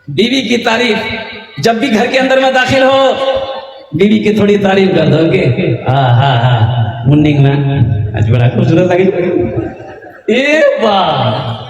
बीवी की तारीफ, जब भी घर के अंदर में दाखिल हो बीवी की थोड़ी तारीफ कर दोगे, हाँ मुन्निंग में आज बड़ा खूबसूरत लगी। ए वाह,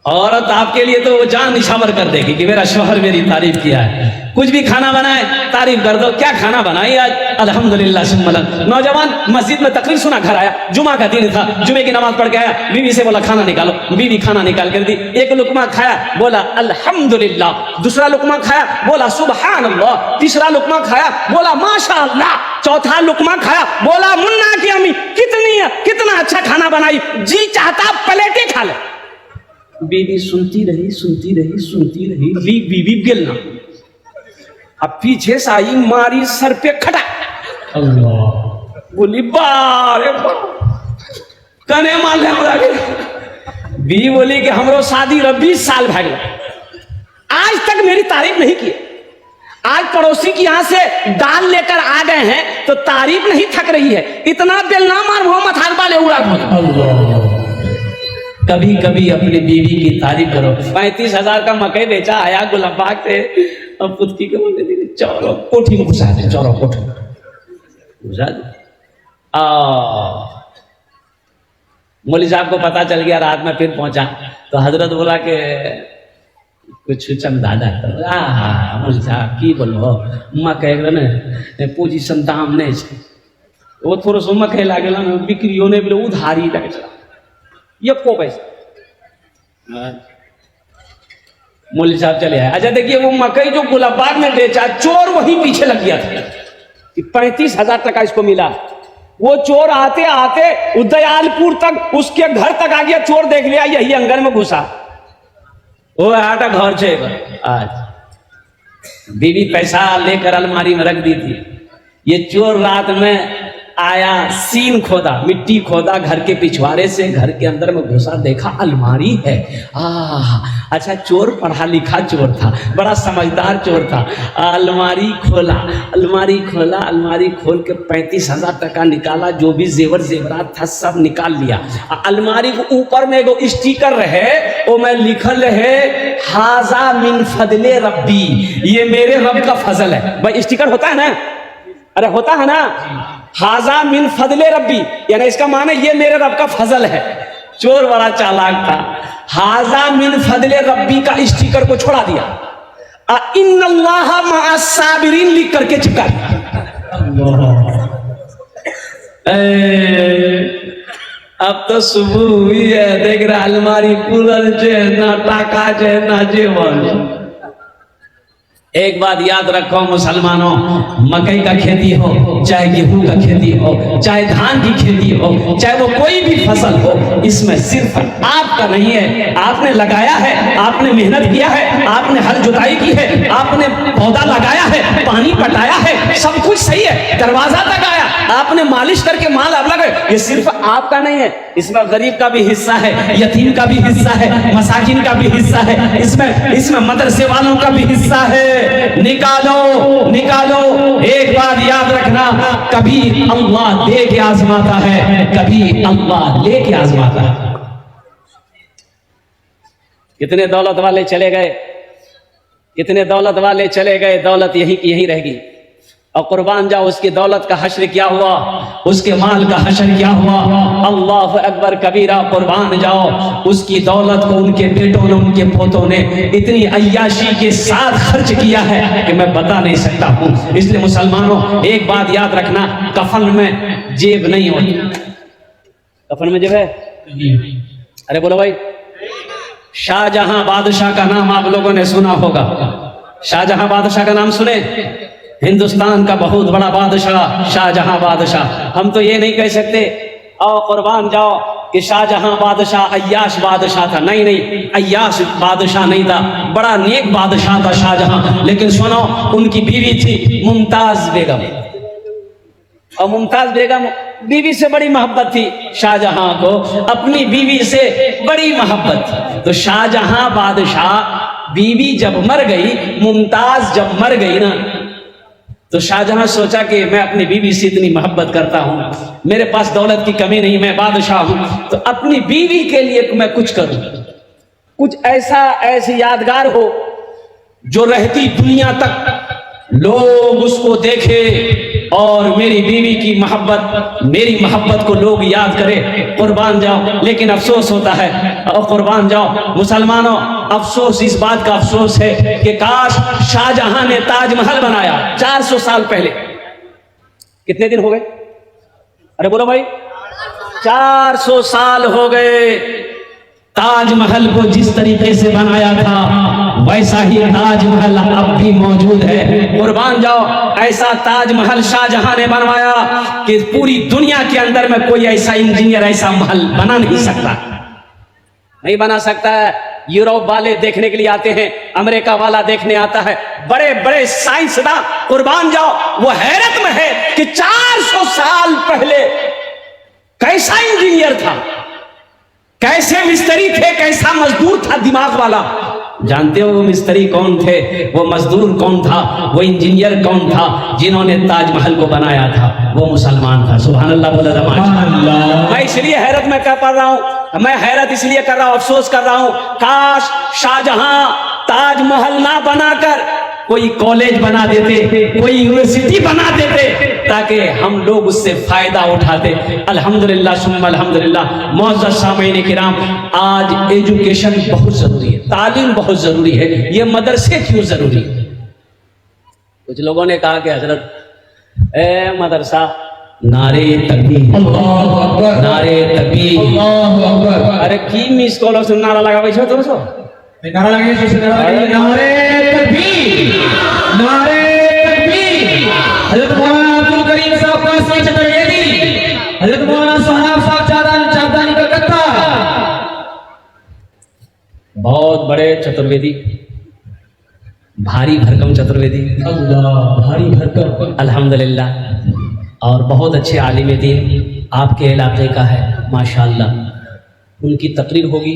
औरत आपके लिए तो वो जान निछावर कर देगी कि मेरा शौहर मेरी तारीफ किया है। कुछ भी खाना बनाए तारीफ कर दो, क्या खाना बनाई आज, अल्हम्दुलिल्लाह सुम्मा अल्हम्दुलिल्लाह। नौजवान मस्जिद में तकरीर सुना, घर आया, जुमा का दिन था, जुमे की नमाज पढ़ के आया, बीवी से बोला खाना निकालो, बीवी खाना निकाल कर दी। एक लुकमा खाया, बोला अल्हम्दुलिल्लाह, दूसरा लुकमा खाया, बोला सुबहान अल्लाह, तीसरा लुकमा खाया, बोला माशाअल्लाह, चौथा लुकमा खाया, बोला मुन्ना की अम्मी कितना अच्छा खाना बनाई, जी चाहता प्लेटें खा ले। बीवी सुनती रही, लीक बीवी गिलना, अब पीछे से आई, मारी सर पे खटा, अल्लाह, बोली बारे कने मान ले। बीवी बोली कि हमरो शादी 20 साल भाग गया, आज तक मेरी तारीफ नहीं की। आज पड़ोसी की यहां से दाल लेकर आ गए हैं तो तारीफ नहीं थक रही है, इतना बेलना मार मोहम्मद हाल वाले उड़ा। कभी कभी अपनी बीवी की तारीफ करो। 35,000 का मकई बेचा, आया गुलाबाग से, अब पुतकी के बोलते थे चौरो कोठी में घुसा दे, चौरो कोठी घुसा दे। मौलवी साहब को पता चल गया, रात में फिर पहुंचा तो हजरत बोला कि कुछ चमदादा मौलवी साहब की बोलो मकई ने पोजीशन दाम नहीं है, वो थोड़ा सा मकई लागे बिक्रियों ने बोले उधारी लगे ये को पैसा। मौलवी साहब चले आए। अच्छा देखिए, वो मकई जो गुलाबाग में बेचा, चोर वहीं पीछे लग गया था कि 35,000 टका इसको मिला। वो चोर आते आते उदयालपुर तक, उसके घर तक आ गया, चोर देख लिया, यही अंगन में घुसा, वो आटा घर से। आज बीवी पैसा लेकर अलमारी में रख दी थी, ये चोर रात में आया, सीन खोदा, मिट्टी खोदा, घर के पिछवाड़े से घर के अंदर में घुसा, देखा अलमारी है। अच्छा, चोर पढ़ा लिखा चोर था, बड़ा समझदार चोर था। अलमारी खोला, अलमारी खोल के 35,000 टका निकाला, जो भी जेवर जेवरात था सब निकाल लिया। अलमारी के ऊपर में एगो स्टिकर रहे, वो में लिखल है हाजा मिन फजले रब्बी, ये मेरे रब का फजल है। भाई स्टिकर होता है ना, अरे होता है ना, हाजा मिन फजले रब्बी, यानी इसका माने ये मेरे रब का फजल है। चोर बड़ा चालाक था, हाजा मिन फजले रब्बी का स्टिकर को छोड़ा दिया, इन्नल्लाह मअस साबिरीन लिख करके चिपका दिया। अब तो सुबह हुई है, देख रहा अलमारी पूरल छे, ना टाका छे ना जीवन। एक बात याद रखो मुसलमानों, मकई का खेती हो, चाहे गेहूं का खेती हो, चाहे धान की खेती हो, चाहे वो कोई भी फसल हो, इसमें सिर्फ आपका नहीं है। आपने लगाया है, आपने मेहनत किया है, आपने हल जुताई की है, आपने पौधा लगाया है, पानी पटाया है, सब कुछ सही है, दरवाजा तक आया, आपने मालिश करके माल आप लगाए, ये सिर्फ आपका नहीं है, इसमें गरीब का भी हिस्सा है, यतीम का भी हिस्सा है, मसाकिन का भी हिस्सा है, इसमें मदरसे वालों का भी हिस्सा है। निकालो। एक बात याद रखना, कभी अल्लाह दे के आजमाता है, कभी अल्लाह ले के आजमाता है। कितने दौलत वाले चले गए, दौलत यही की यही रहेगी। और कुर्बान जाओ, उसकी दौलत का हश्र क्या हुआ, उसके माल का हश्र क्या हुआ। अल्लाह अकबर कबीरा, कुर्बान जाओ, उसकी दौलत को उनके बेटों ने, उनके पोतों ने इतनी अय्याशी के साथ खर्च किया है कि मैं बता नहीं सकता हूँ। इसलिए मुसलमानों, एक बात याद रखना, कफन में जेब नहीं होती। कफन में जेब है? अरे बोलो भाई। शाहजहां बादशाह का नाम आप लोगों ने सुना होगा, शाहजहां बादशाह का नाम सुने? हिंदुस्तान का बहुत बड़ा बादशाह शाहजहां बादशाह। हम तो ये नहीं कह सकते और कुर्बान जाओ कि शाहजहां बादशाह अय्याश बादशाह था, नहीं, अय्याश बादशाह नहीं था, बड़ा नेक बादशाह था शाहजहां। लेकिन सुनो, उनकी बीवी थी मुमताज बेगम, और मुमताज बेगम बीवी से बड़ी मोहब्बत थी शाहजहां को, अपनी बीवी से बड़ी मोहब्बत थी। तो शाहजहां बादशाह, बीवी जब मर गई, मुमताज जब मर गई ना, तो शाहजहां सोचा कि मैं अपनी बीवी से इतनी मोहब्बत करता हूं, मेरे पास दौलत की कमी नहीं, मैं बादशाह हूं, तो अपनी बीवी के लिए मैं कुछ करूं, कुछ ऐसी यादगार हो जो रहती दुनिया तक लोग उसको देखे और मेरी बीवी की मोहब्बत, मेरी मोहब्बत को लोग याद करें, कुर्बान जाओ। लेकिन अफसोस होता है, और कुर्बान जाओ मुसलमानों, अफसोस इस बात का अफसोस है कि काश शाहजहां ने ताजमहल बनाया 400 साल पहले। कितने दिन हो गए? अरे बोलो भाई, 400 साल हो गए। ताजमहल को जिस तरीके से बनाया था वैसा ही ताजमहल अब भी मौजूद है। कुर्बान जाओ, ऐसा ताजमहल शाहजहां ने बनवाया कि पूरी दुनिया के अंदर में कोई ऐसा इंजीनियर ऐसा महल बना नहीं सकता, नहीं बना सकता है। यूरोप वाले देखने के लिए आते हैं, अमेरिका वाला देखने आता है, बड़े बड़े साइंसदान, कुर्बान जाओ, वो हैरत में है कि 400 साल पहले कैसा इंजीनियर था, कैसे मिस्त्री थे, कैसा मजदूर था दिमाग वाला। जानते हो वो मिस्त्री कौन थे, वो मजदूर कौन था, वो इंजीनियर कौन था जिन्होंने ताजमहल को बनाया था? वो मुसलमान था। सुभान अल्लाह बोला अल्लाह। मैं इसलिए हैरत में कर पा रहा हूं, मैं हैरत इसलिए कर रहा हूं, अफसोस कर रहा हूं, काश शाहजहां ताजमहल ना बनाकर कोई कॉलेज बना देते, कोई यूनिवर्सिटी बना देते, ताकि हम लोग उससे फायदा उठाते। अल्हम्दुलिल्लाह सुम्मा अल्हम्दुलिल्लाह। मुअज़्ज़ज़ सामीईन किराम, आज एजुकेशन बहुत जरूरी है, तालीम बहुत जरूरी है। ये मदरसे क्यों जरूरी है? कुछ लोगों ने कहा कि हजरत ए मदरसा, नारे तकबीर, अल्लाहु अकबर, नारे तकबीर, अल्लाहु अकबर। अरे की मिस कॉल से नारा लगा बैठो तो सो नारा लगे, नारे तकबीर, नारे तकबीर। हजरत मौलाना अब्दुल करीम साहब कासमी चतुर्वेदी, हजरत मौलाना सोहराब साहब चांदानी कलकत्ता, बहुत बड़े चतुर्वेदी, भारी भरकम चतुर्वेदी, अल्लाह भारी भरकम, अल्हम्दुलिल्लाह। और बहुत अच्छे आलिम दीन आपके इलाके का है माशाअल्लाह। उनकी तकरीर होगी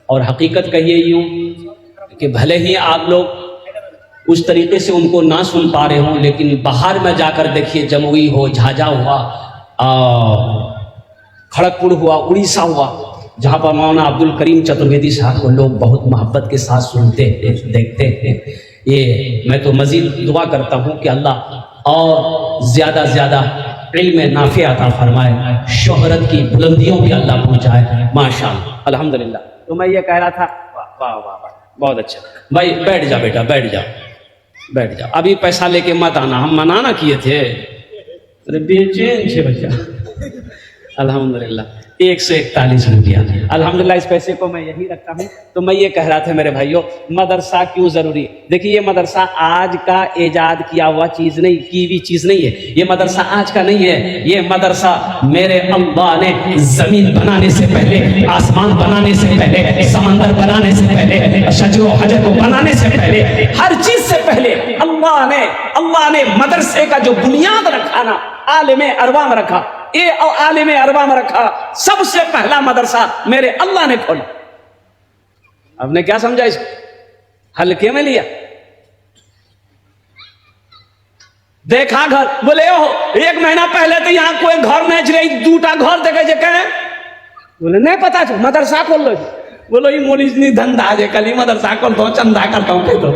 और हकीकत कहिए यूं कि भले ही आप लोग उस तरीके से उनको ना सुन पा रहे हों, लेकिन बाहर में जाकर देखिए, जमुई हो, झाझा हुआ, खड़गपुर हुआ, उड़ीसा हुआ, जहाँ पर मौलाना अब्दुल करीम चतुर्वेदी साहब को लोग बहुत मोहब्बत के साथ सुनते हैं, देखते हैं। ये मैं तो मजीद दुआ करता हूँ कि अल्लाह और ज़्यादा से ज़्यादा इल्म नाफ़े अता फरमाए, शोहरत की बुलंदियों पे अल्लाह पहुँचाए माशाअल्लाह अल्हम्दुलिल्लाह। तो मैं ये कह रहा था, वाह वाह वाह, बहुत अच्छा भाई, बैठ जा बेटा, बैठ जा, बैठ जा, अभी पैसा लेके मत आना, हम मना ना किए थे। अरे बेचैन छे बच्चा, अल्हम्दुलिल्लाह 141 रुपया, अल्हम्दुलिल्लाह। इस पैसे को मैं यही रखता हूँ। तो मैं ये कह रहा था मेरे भाइयों, मदरसा क्यों जरूरी? देखिए, ये मदरसा आज का ईजाद किया हुआ चीज नहीं, की हुई चीज नहीं है। ये मदरसा आज का नहीं है, ये मदरसा मेरे अल्लाह ने जमीन बनाने से पहले, आसमान बनाने से पहले, समंदर बनाने से पहले, शजरो हजर को बनाने से पहले, हर चीज से पहले अल्लाह ने मदरसे का जो बुनियाद रखा ना, आलिम अरवा में रखा, ये आलिम अरबा में रखा। सबसे पहला मदरसा मेरे अल्लाह ने खोला। आपने क्या समझा इसको? हल्के में लिया। देखा घर, बोले हो 1 महीना पहले तो यहाँ कोई घर नहीं रही, 2टा घर देखे कहे, बोले नहीं पता छो, मदरसा खोल लो। बोलो ये मोली धंधा जे कल मदरसा खोल दो, चंदा करता हूँ कह दो।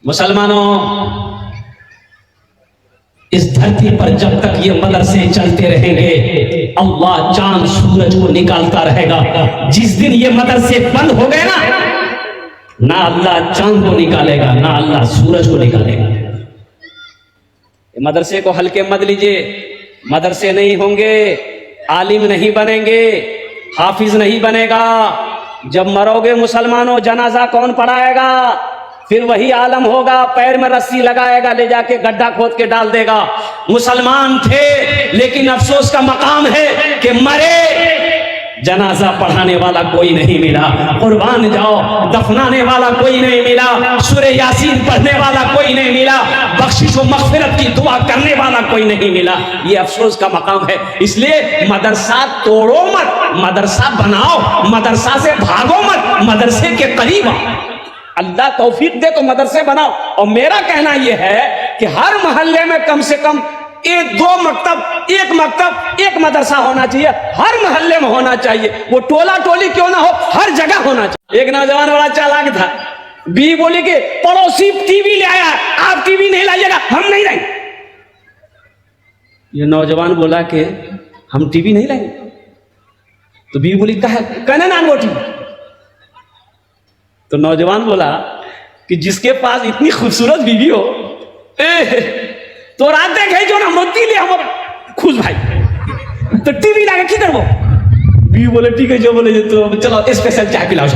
मुसलमानों, इस धरती पर जब तक ये मदरसे चलते रहेंगे, अल्लाह चांद सूरज को निकालता रहेगा। जिस दिन ये मदरसे बंद हो गए ना अल्लाह चांद को निकालेगा, ना अल्लाह सूरज को निकालेगा। मदरसे को हल्के मत लीजिए। मदरसे नहीं होंगे, आलिम नहीं बनेंगे, हाफिज नहीं बनेगा। जब मरोगे मुसलमानों, जनाजा कौन पढ़ाएगा? फिर वही आलम होगा, पैर में रस्सी लगाएगा, ले जाके गड्ढा खोद के डाल देगा। मुसलमान थे, लेकिन अफसोस का मकाम है कि मरे, जनाजा पढ़ाने वाला कोई नहीं मिला। कुर्बान जाओ, दफनाने वाला कोई नहीं मिला, सूरे यासीन पढ़ने वाला कोई नहीं मिला, बख्शिश व मग़फ़िरत की दुआ करने वाला कोई नहीं मिला। ये अफसोस का मकाम है। इसलिए मदरसा तोड़ो मत, मदरसा बनाओ, मदरसा से भागो मत, मदरसे के करीब आओ। अल्लाह तौफीक दे तो मदरसे बनाओ। और मेरा कहना यह है कि हर मोहल्ले में कम से कम ये दो मकतब, एक मकतब एक मदरसा होना चाहिए, हर मोहल्ले में होना चाहिए, वो टोला टोली क्यों ना हो, हर जगह होना चाहिए। एक नौजवान बड़ा चालाक था, बीवी बोली कि पड़ोसी टीवी ले आया, आप टीवी नहीं लाइएगा, हम नहीं लाएंगे। ये नौजवान बोला कि हम टीवी नहीं लाएंगे। तो बीवी बोली कहना ना वो टीवी। तो नौजवान बोला कि जिसके पास इतनी खूबसूरत बीवी हो, तो रात देखे जो ना मोती ले हमारा खुश भाई, तो टीवी लाके की करबो। बीवी बोले ठीक है जो बोले तो चलो स्पेशल चाय पिलाओ,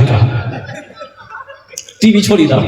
टीवी छोड़ी दो।